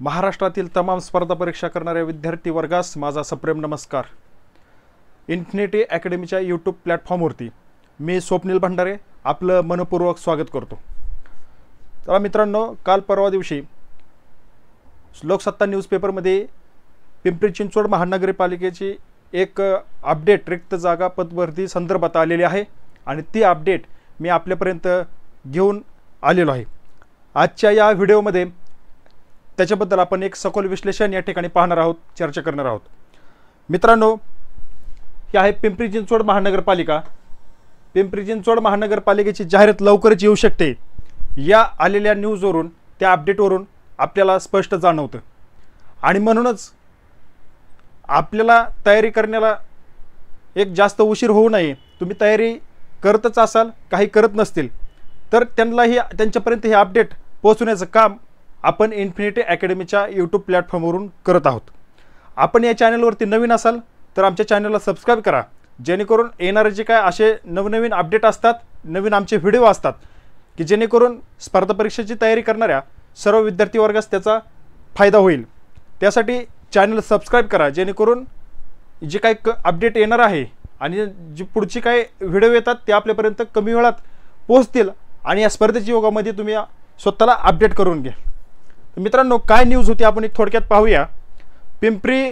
महाराष्ट्रातील तमाम स्पर्धा परीक्षा करणाऱ्या विद्यार्थी वर्गास माझा सप्रेम नमस्कार। इन्फिनिटी अकॅडमीच्या यूट्यूब प्लॅटफॉर्मवरती मी स्वप्नील भंडारे आपलं मनपूर्वक स्वागत करतो। तर मित्रांनो, काल परवा दिवशी लोकसत्ता न्यूजपेपरमध्ये पिंपरी चिंचवड महानगरपालिकेची एक अपडेट रिक्त जागा पदभरती संदर्भात आलेली आहे आणि ती अपडेट मी आपल्यापर्यंत घेऊन आलेलो आहे। आजच्या या व्हिडिओमध्ये त्याच्याबद्दल आपण एक सखोल विश्लेषण या ठिकाणी पाहणार आहोत, चर्चा करणार आहोत। मित्रांनो, ही आहे पिंपरी चिंचवड महानगरपालिका। पिंपरी चिंचवड महानगरपालिकेची जाहिरात लवकरच येऊ शकते या आलेल्या न्यूजवरून, त्या अपडेटवरून आपल्याला स्पष्ट जाणवतं आणि म्हणूनच आपल्याला तयारी करण्याला एक जास्त उशीर होऊ नये। तुम्ही तयारी करतच असाल, काही करत नसतील तर त्यांच्यापर्यंत हे अपडेट पोहोचवण्याचं काम आपण इन्फिनिटी अकॅडमीच्या यूट्यूब प्लॅटफॉर्मवरून करत आहोत। आपण या चॅनलवरती नवीन असाल तर आमच्या चॅनलला सबस्क्राईब करा, जेणेकरून येणारे जे काय असे नवनवीन अपडेट असतात, नवीन आमचे व्हिडिओ असतात की जेणेकरून स्पर्धा परीक्षेची तयारी करणाऱ्या सर्व विद्यार्थी वर्गास त्याचा फायदा होईल। त्यासाठी चॅनल सबस्क्राईब करा, जेणेकरून जे काही अपडेट येणार आहे आणि जी पुढची काही व्हिडिओ येतात ते आपल्यापर्यंत कमी वेळात पोहोचतील आणि या स्पर्धेच्या योगामध्ये तुम्ही स्वतःला अपडेट करून घ्या। मित्रांनो, काय न्यूज होती आपण एक थोडक्यात पाहूया। पिंपरी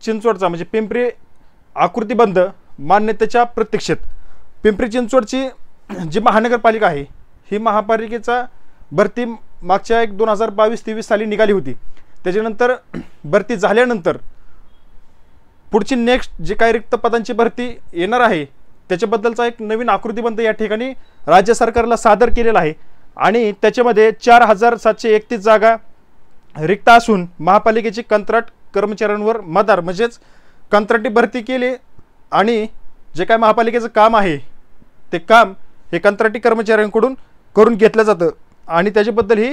चिंचवडचा म्हणजे पिंपरी आकृतिबंध मान्यतेच्या प्रतीक्षेत पिंपरी चिंचवडची जी महानगरपालिका आहे, ही महापालिकेचा भरती मागच्या 2022-23 साली निघाली होती। त्याच्यानंतर भरती झाल्यानंतर पुढची नेक्स्ट जे काही रिक्त पदांची भरती येणार आहे त्याच्याबद्दलचा एक नवीन आकृतिबंध या ठिकाणी राज्य सरकारला सादर केलेला आहे आणि त्याच्यामध्ये 4731 जागा रिक्त असून महापालिकेची कंत्राट कर्मचाऱ्यांवर मदार म्हणजेच कंत्राटी भरती केली आणि जे काय महापालिकेचं काम आहे ते काम हे कंत्राटी कर्मचाऱ्यांकडून करून घेतलं जातं आणि त्याच्याबद्दल ही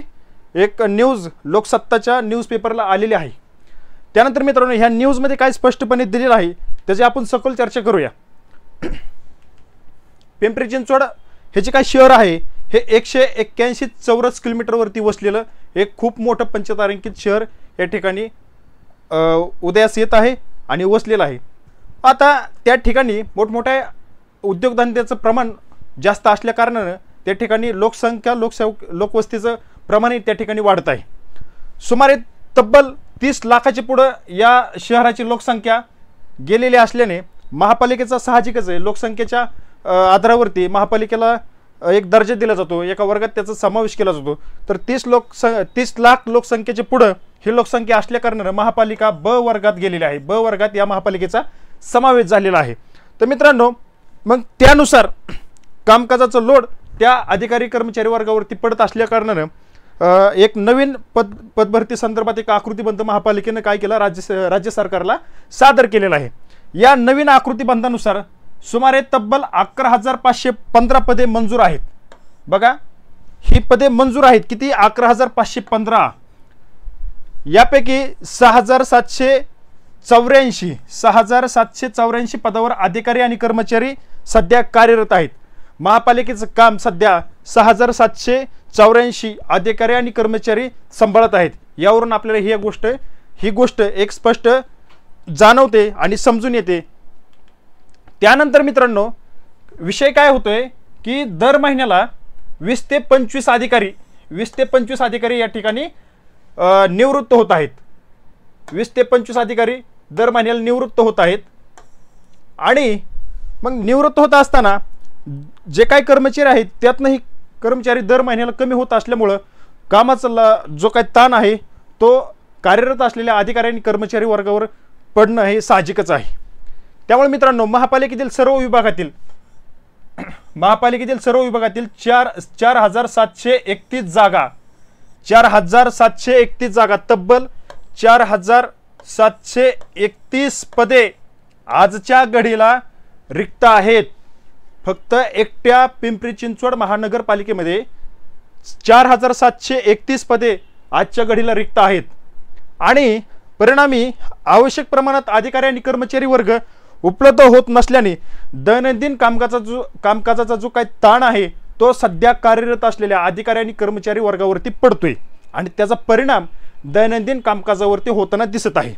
एक न्यूज लोकसत्ताच्या न्यूजपेपरला आलेली आहे। त्यानंतर मित्रांनो, ह्या न्यूजमध्ये काय स्पष्टपणे दिलेलं आहे त्याची आपण सखोल चर्चा करूया। पिंपरी चिंचवड हे जे काय शहर आहे हे 181 चौरस किलोमीटरवरती वसलेलं एक खूप मोठं पंचतारांकित शहर या ठिकाणी उदयास येत आहे आणि वसलेलं आहे। आता त्या ठिकाणी मोठमोठ्या उद्योगधंद्याचं प्रमाण जास्त असल्या कारणानं त्या ठिकाणी लोकवस्तीचं प्रमाण त्या ठिकाणी वाढत आहे। सुमारे तब्बल 30 लाखाच्या पुढं या शहराची लोकसंख्या गेलेली असल्याने महापालिकेचा साहजिकच आहे, लोकसंख्येच्या आधारावरती महापालिकेला एक दर्जा दिला जातो, एका वर्गात त्याचा समावेश केला जातो। तर 30 लाख लोकसंख्येच्या पुढं ही लोकसंख्या असल्या कारणानं महापालिका ब वर्गात गेलेली आहे, ब वर्गात या महापालिकेचा समावेश झालेला आहे। तर मित्रांनो, मग त्यानुसार कामकाजाचं लोड त्या अधिकारी कर्मचारी वर्गावरती पडत असल्या कारणानं एक नवीन पदभरती संदर्भात एक आकृतिबंध महापालिकेनं काय केला, राज्य सरकारला सादर केलेला आहे। या नवीन आकृतिबंधानुसार सुमारे तब्बल 11,515 पदे मंजूर आहेत। बघा, ही पदे मंजूर आहेत किती, 11,515। यापैकी 6,784 पदावर अधिकारी आणि कर्मचारी सध्या कार्यरत आहेत। महापालिकेचं काम सध्या 6,784 अधिकारी आणि कर्मचारी सांभाळत आहेत। यावरून आपल्याला ही गोष्ट एक स्पष्ट जाणवते आणि समजून येते। त्यानंतर मित्रांनो, विषय काय होतोय की दर महिन्याला 20 ते 25 अधिकारी या ठिकाणी निवृत्त होत आहेत। 20 ते 25 अधिकारी दर महिन्याला निवृत्त होत आहेत आणि मग निवृत्त होत असताना जे काही कर्मचारी आहेत त्यातनंही कर्मचारी दर महिन्याला कमी होत असल्यामुळं कामाचा जो काही ताण आहे तो कार्यरत असलेल्या अधिकारी आणि कर्मचारी वर्गावर पडणं हे साहजिकच आहे। त्यामुळे मित्रांनो, महापालिकेतील सर्व विभागातील 4,731 जागा तब्बल 4,731 पदे आजच्या घडीला रिक्त आहेत। फक्त एकट्या पिंपरी चिंचवड महानगरपालिकेमध्ये 4,731 पदे आजच्या घडीला रिक्त आहेत आणि परिणामी आवश्यक प्रमाणात अधिकारी आणि कर्मचारी वर्ग उपलब्ध होत नसल्याने दैनंदिन कामकाजाचा जो काही ताण आहे तो सध्या कार्यरत असलेल्या अधिकारी आणि कर्मचारी वर्गावरती पडतोय आणि त्याचा परिणाम दैनंदिन कामकाजावरती होताना दिसत आहे।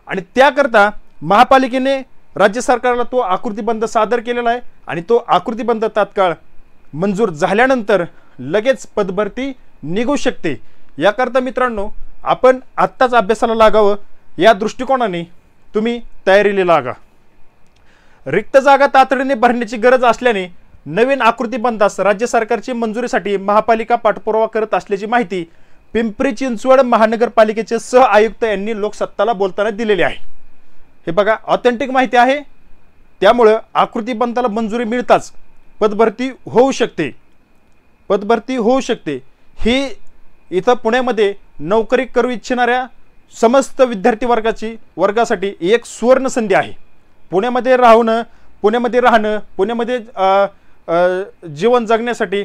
आणि त्याकरता महापालिकेने राज्य सरकारला तो आकृतीबंध सादर केलेला आहे आणि तो आकृतीबंध तात्काळ मंजूर झाल्यानंतर लगेच पदभरती निघू शकते। याकरता मित्रांनो आपण आत्ताच अभ्यासाला लागावं, या दृष्टिकोनाने तुम्ही तयारीला लागा। रिक्त जागा तातडीने भरण्याची गरज असल्याने नवीन आकृतीबंधास राज्य सरकारची मंजुरीसाठी महापालिका पाठपुरावा करत असल्याची माहिती पिंपरी चिंचवड महानगरपालिकेचे सह आयुक्त यांनी लोकसत्ताला बोलताना दिलेली आहे। हे बघा, ऑथेंटिक माहिती आहे। त्यामुळे आकृतीबंधाला मंजुरी मिळताच पदभरती होऊ शकते, पदभरती होऊ शकते। ही इथं पुण्यामध्ये नोकरी करू इच्छिणाऱ्या समस्त विद्यार्थी वर्गासाठी एक सुवर्ण संधी आहे। पुण्यामध्ये राहणं, पुण्यामध्ये जीवन जगण्यासाठी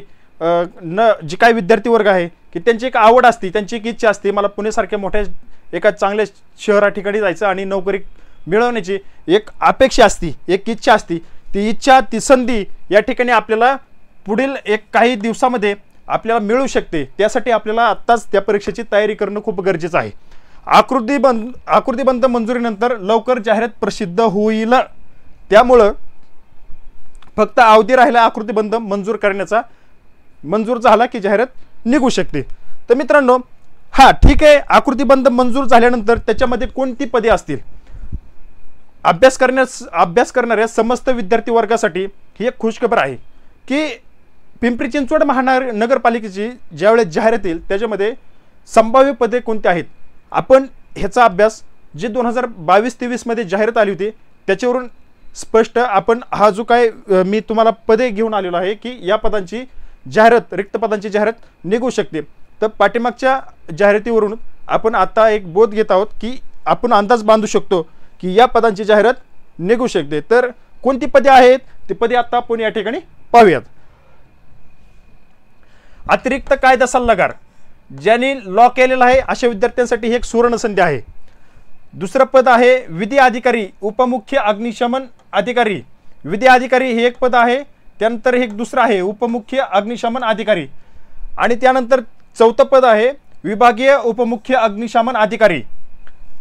जी काही विद्यार्थी वर्ग आहे की त्यांची एक आवड असते, त्यांची एक इच्छा असते, मला पुण्यासारख्या मोठ्या एका चांगल्या शहरा ठिकाणी जायचं आणि नोकरी मिळवण्याची एक अपेक्षा असते, एक इच्छा असते। ती इच्छा, ती संधी या ठिकाणी आपल्याला पुढील एक काही दिवसामध्ये आपल्याला मिळू शकते। त्यासाठी आपल्याला आत्ताच त्या परीक्षेची तयारी करणं खूप गरजेचं आहे। आकृतीबंध मंजुरीनंतर लवकर जाहिरात प्रसिद्ध होईल, त्यामुळं फक्त अवधी राहिला आकृतीबंध मंजूर करण्याचा, मंजूर झाला की जाहिरात निघू शकते। तर मित्रांनो, हा ठीक आहे, आकृतीबंध मंजूर झाल्यानंतर त्याच्यामध्ये कोणती पदे असतील, अभ्यास करणाऱ्या समस्त विद्यार्थी वर्गासाठी ही एक खुशखबर आहे की पिंपरी चिंचवड महानगरपालिकेची ज्यावेळेस जाहिरात येईल त्याच्यामध्ये संभाव्य पदे कोणती आहेत, आपण ह्याचा अभ्यास जे 2022-23 मध्ये जाहिरात आली होती त्याच्यावरून स्पष्ट आपण हा जो काय मी तुम्हाला पदे घेऊन आलेलो आहे की या पदांची जाहिरात, रिक्त पदांची जाहिरात निघू शकते। तर पाठीमागच्या जाहिरातीवरून आपण आता एक बोध घेत आहोत की आपण अंदाज बांधू शकतो की या पदांची जाहिरात निघू शकते। तर कोणती पदे आहेत ती पदे आता आपण या ठिकाणी पाहूयात। अतिरिक्त कायदा सल्लागार, ज्यांनी लॉ केलेला आहे अशा विद्यार्थ्यांसाठी ही एक सुवर्ण संधी आहे। दुसरं पद आहे विधी अधिकारी, उपमुख्य अग्निशमन अधिकारी। विधी अधिकारी हे एक पद आहे, त्यानंतर हे दुसरं आहे उपमुख्य अग्निशमन अधिकारी, आणि त्यानंतर चौथं पद आहे विभागीय उपमुख्य अग्निशमन अधिकारी।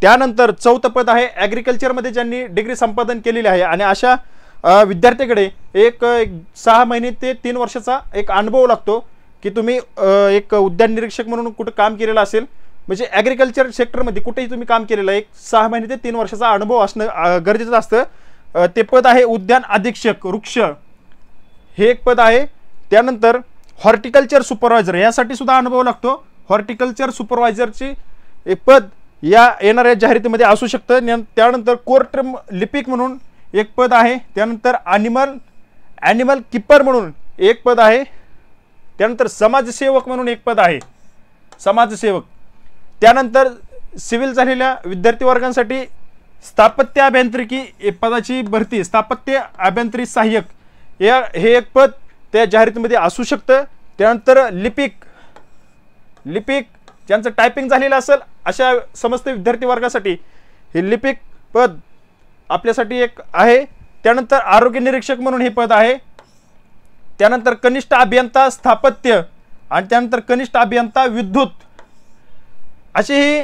त्यानंतर चौथं पद आहे ॲग्रिकल्चरमध्ये ज्यांनी डिग्री संपादन केलेली आहे आणि अशा विद्यार्थ्याकडे एक 6 महिने ते 3 वर्षाचा एक अनुभव लागतो की तुम्ही एक उद्यान निरीक्षक म्हणून कुठं काम केलेलं असेल, म्हणजे ॲग्रिकल्चर सेक्टरमध्ये कुठेही तुम्ही काम केलेलं आहे, एक 6 महिने ते 3 वर्षाचा अनुभव असणं गरजेचं असतं। ते पद आहे उद्यान अधीक्षक वृक्ष, हे एक पद आहे। त्यानंतर हॉर्टिकल्चर सुपरवायझर, यासाठी सुद्धा अनुभव लागतो। हॉर्टिकल्चर सुपरवायझरची एक पद या येणाऱ्या जाहिरातीमध्ये असू शकतं। त्यानंतर कोर्ट लिपिक म्हणून एक पद आहे। त्यानंतर ॲनिमल किपर म्हणून एक पद आहे। त्यानंतर समाजसेवक म्हणून एक पद आहे, समाजसेवक। त्यानंतर सिव्हिल झालेल्या विद्यार्थी वर्गांसाठी स्थापत्य अभियांत्रिकी पदाची भरती, स्थापत्य अभियांत्रिकी सहाय्यक हे एक पद त्या जाहिरातीमध्ये असू शकतं। त्यानंतर लिपिक ज्यांचं टायपिंग झालेलं असेल अशा समस्त विद्यार्थी वर्गासाठी हे लिपिक पद आपल्यासाठी एक आहे। त्यानंतर आरोग्य निरीक्षक म्हणून हे पद आहे। त्यानंतर कनिष्ठ अभियंता स्थापत्य आणि त्यानंतर कनिष्ठ अभियंता विद्युत, अशी ही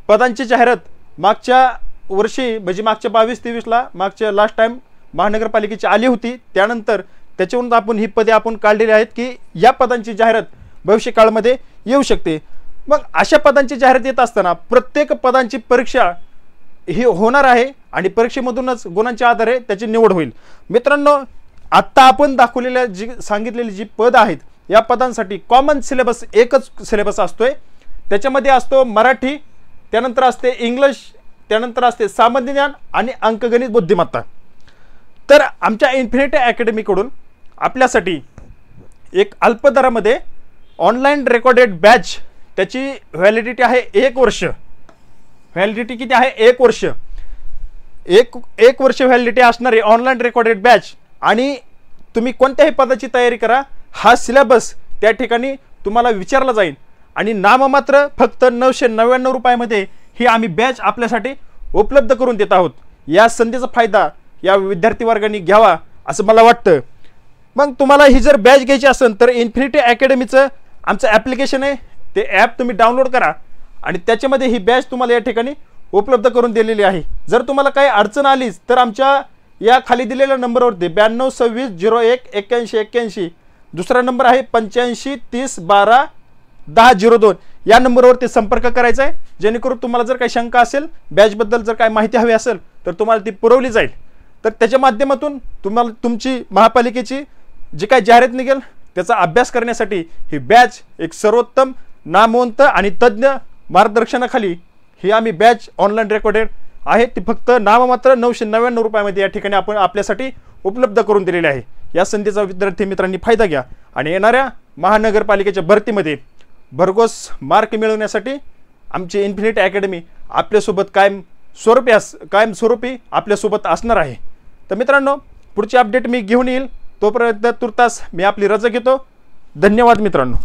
पदांची जाहिरात मागच्या वर्षी म्हणजे मागच्या 22-23ला मागच्या लास्ट टाइम महानगरपालिकेची आली होती। त्यानंतर त्याच्यावरून आपण ही पदे आपण काढलेली आहेत की या पदांची जाहिरात भविष्यकाळामध्ये येऊ शकते। मग अशा पदांची जाहिरात येत असताना प्रत्येक पदांची परीक्षा ही होणार आहे आणि परीक्षेमधूनच गुणांच्या आधारे त्याची निवड होईल। मित्रांनो, आत्ता आपण दाखवलेल्या सांगितलेली जी पद आहेत या पदांसाठी कॉमन सिलेबस एकच सिलेबस असतोय। त्याच्यामध्ये असतो मराठी, त्यानंतर असते इंग्लिश, त्यानंतर असते सामान्य ज्ञान आणि अंकगणित बुद्धिमत्ता। तर आमच्या इन्फिनिटी अकॅडमीकडून आपल्यासाठी एक अल्प दरामध्ये ऑनलाईन रेकॉर्डेड बॅच, त्याची व्हॅलिडिटी आहे 1 वर्ष। व्हॅलिडिटी किती आहे? 1 वर्ष। एक वर्ष व्हॅलिडिटी असणारी ऑनलाईन रेकॉर्डेड बॅच, आणि तुम्ही कोणत्याही पदाची तयारी करा, हा सिलेबस त्या ठिकाणी तुम्हाला विचारला जाईल आणि नाममात्र फक्त 999 रुपयामध्ये ही आम्ही बॅच आपल्यासाठी उपलब्ध करून देत आहोत। या संधीचा फायदा या विद्यार्थी वर्गांनी घ्यावा असं मला वाटतं। मग तुम्हाला ही जर बॅच घ्यायची असेल तर इन्फिनिटी अकॅडमीचं आमचं ॲप्लिकेशन आहे, ते ॲप तुम्ही डाउनलोड करा आणि त्याच्यामध्ये ही बॅच तुम्हाला या ठिकाणी उपलब्ध करून दिलेली आहे। जर तुम्हाला काही अडचण आलीच तर आमच्या या खाली दिलेल्या नंबरवरती 92 26 01 81 81, दुसरा नंबर आहे 85 30 12 10 02 या नंबरवरती संपर्क करायचा आहे, जेणेकरून तुम्हाला जर काही शंका असेल, बॅचबद्दल जर काही माहिती हवी असेल तर तुम्हाला ती पुरवली जाईल। तर त्याच्या माध्यमातून तुम्हाला तुमची महापालिकेची जी काही जाहिरात निघेल त्याचा अभ्यास करण्यासाठी ही बॅच एक सर्वोत्तम नामवंत आणि तज्ज्ञ मार्गदर्शनाखाली ही आम्ही बॅच ऑनलाईन रेकॉर्डेड आहे, ती फक्त नाममात्र 999 रुपयामध्ये या ठिकाणी आपण आपल्यासाठी उपलब्ध करून दिलेली आहे। या संधीचा विद्यार्थी मित्रांनी फायदा घ्या आणि येणाऱ्या महानगरपालिकेच्या भरतीमध्ये भरघोस मार्क मिळवण्यासाठी आमची इन्फिनिटी अकॅडमी आपल्यासोबत कायमस्वरूपी आपल्यासोबत असणार आहे। तर मित्रांनो, पुढची अपडेट मी घेऊन येईल, तोपर्यंत तुर्तास मी आपली रजा घेतो। धन्यवाद मित्रांनो।